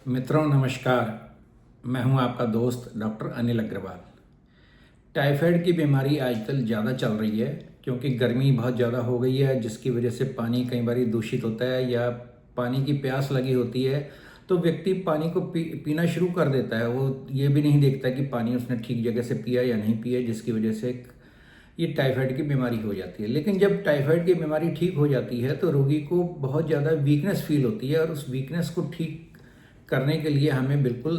मित्रों नमस्कार। मैं हूं आपका दोस्त डॉक्टर अनिल अग्रवाल। टाइफाइड की बीमारी आजकल ज़्यादा चल रही है क्योंकि गर्मी बहुत ज़्यादा हो गई है, जिसकी वजह से पानी कई बार दूषित होता है या पानी की प्यास लगी होती है तो व्यक्ति पानी को पीना शुरू कर देता है। वो ये भी नहीं देखता कि पानी उसने ठीक जगह से पिया या नहीं पिया, जिसकी वजह से ये टाइफाइड की बीमारी हो जाती है। लेकिन जब टाइफाइड की बीमारी ठीक हो जाती है तो रोगी को बहुत ज़्यादा वीकनेस फील होती है और उस वीकनेस को ठीक करने के लिए हमें बिल्कुल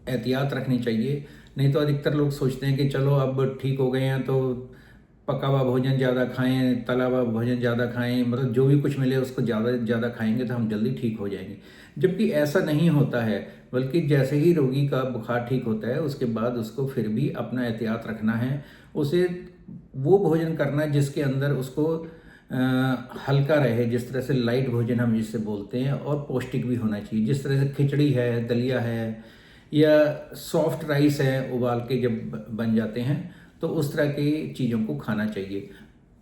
एहतियात रखनी चाहिए। नहीं तो अधिकतर लोग सोचते हैं कि चलो अब ठीक हो गए हैं तो पका हुआ भोजन ज़्यादा खाएं, तला हुआ भोजन ज़्यादा खाएं, मतलब जो भी कुछ मिले उसको ज़्यादा ज़्यादा खाएंगे तो हम जल्दी ठीक हो जाएंगे। जबकि ऐसा नहीं होता है, बल्कि जैसे ही रोगी का बुखार ठीक होता है उसके बाद उसको फिर भी अपना एहतियात रखना है। उसे वो भोजन करना है जिसके अंदर उसको हल्का रहे, जिस तरह से लाइट भोजन हम जिससे बोलते हैं, और पौष्टिक भी होना चाहिए। जिस तरह से खिचड़ी है, दलिया है या सॉफ्ट राइस है, उबाल के जब बन जाते हैं तो उस तरह की चीज़ों को खाना चाहिए।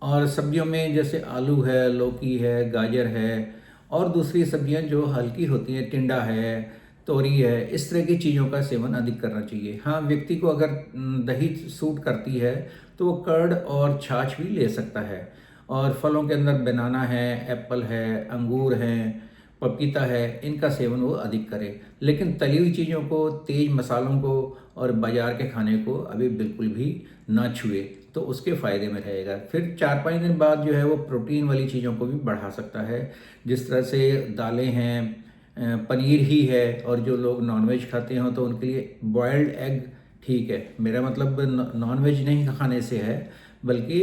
और सब्जियों में जैसे आलू है, लौकी है, गाजर है और दूसरी सब्जियां जो हल्की होती हैं, टिंडा है, तोरी है, इस तरह की चीज़ों का सेवन अधिक करना चाहिए। हाँ, व्यक्ति को अगर दही सूट करती है तो वो कर्ड और छाछ भी ले सकता है। और फलों के अंदर बनाना है, एप्पल है, अंगूर हैं, पपीता है, इनका सेवन वो अधिक करे। लेकिन तली हुई चीज़ों को, तेज मसालों को और बाज़ार के खाने को अभी बिल्कुल भी ना छुए तो उसके फ़ायदे में रहेगा। फिर 4-5 दिन बाद जो है वो प्रोटीन वाली चीज़ों को भी बढ़ा सकता है। जिस तरह से दालें हैं, पनीर ही है, और जो लोग नॉनवेज खाते हो तो उनके लिए बॉयल्ड एग ठीक है। मेरा मतलब नॉनवेज नहीं खाने से है, बल्कि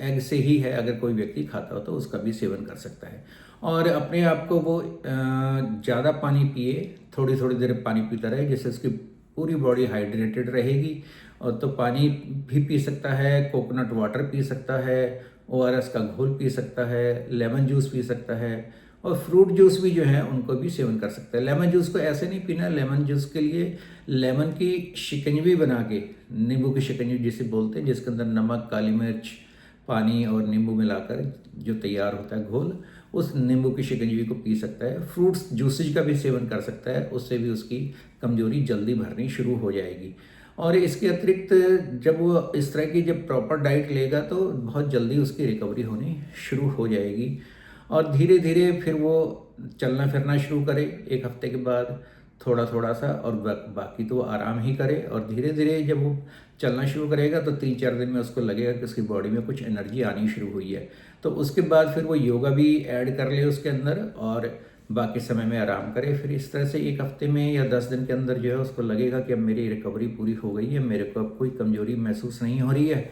एग से ही है। अगर कोई व्यक्ति खाता हो तो उसका भी सेवन कर सकता है। और अपने आप को वो ज़्यादा पानी पिए, थोड़ी थोड़ी देर पानी पीता रहे, जिससे उसकी पूरी बॉडी हाइड्रेटेड रहेगी। और तो पानी भी पी सकता है, कोकोनट वाटर पी सकता है, ओआरएस का घोल पी सकता है, लेमन जूस पी सकता है, और फ्रूट जूस भी जो है उनको भी सेवन कर सकता है। लेमन जूस को ऐसे नहीं पीना। लेमन जूस के लिए लेमन की शिकंजी बना के, नींबू की शिकंजी जिसे बोलते हैं, जिसके अंदर नमक, काली मिर्च, पानी और नींबू मिलाकर जो तैयार होता है घोल, उस नींबू की शिकंजी को पी सकता है। फ्रूट्स जूसेज का भी सेवन कर सकता है, उससे भी उसकी कमजोरी जल्दी भरनी शुरू हो जाएगी। और इसके अतिरिक्त जब वो इस तरह की जब प्रॉपर डाइट लेगा तो बहुत जल्दी उसकी रिकवरी होनी शुरू हो जाएगी। और धीरे धीरे फिर वो चलना फिरना शुरू करे 1 हफ्ते के बाद, थोड़ा थोड़ा सा, और बाकी तो वो आराम ही करे। और धीरे धीरे जब वो चलना शुरू करेगा तो 3-4 दिन में उसको लगेगा कि उसकी बॉडी में कुछ एनर्जी आनी शुरू हुई है। तो उसके बाद फिर वो योगा भी ऐड कर ले उसके अंदर, और बाकी समय में आराम करे। फिर इस तरह से 1 हफ्ते में या 10 दिन के अंदर जो है उसको लगेगा कि अब मेरी रिकवरी पूरी हो गई है, मेरे को अब कोई कमजोरी महसूस नहीं हो रही है,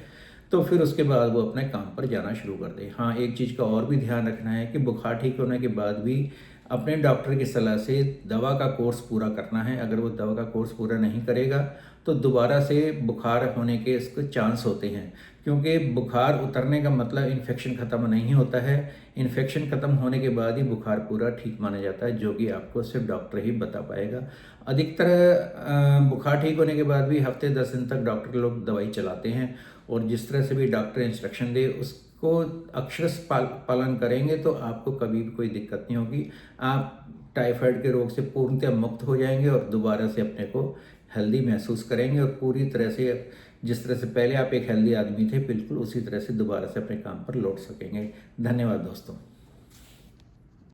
तो फिर उसके बाद वो अपने काम पर जाना शुरू कर दे। हाँ, एक चीज़ का और भी ध्यान रखना है कि बुखार ठीक होने के बाद भी अपने डॉक्टर की सलाह से दवा का कोर्स पूरा करना है। अगर वो दवा का कोर्स पूरा नहीं करेगा तो दोबारा से बुखार होने के इसके चांस होते हैं, क्योंकि बुखार उतरने का मतलब इन्फेक्शन ख़त्म नहीं होता है। इन्फेक्शन ख़त्म होने के बाद ही बुखार पूरा ठीक माना जाता है, जो कि आपको सिर्फ डॉक्टर ही बता पाएगा। अधिकतर बुखार ठीक होने के बाद भी हफ्ते 10 दिन तक डॉक्टर लोग दवाई चलाते हैं, और जिस तरह से भी डॉक्टर इंस्ट्रक्शन दे उसको अक्षरश पालन करेंगे तो आपको कभी भी कोई दिक्कत नहीं होगी। आप टाइफाइड के रोग से पूर्णतः मुक्त हो जाएंगे और दोबारा से अपने को हेल्दी महसूस करेंगे, और पूरी तरह से जिस तरह से पहले आप एक हेल्दी आदमी थे, बिल्कुल उसी तरह से दोबारा से अपने काम पर लौट सकेंगे। धन्यवाद दोस्तों।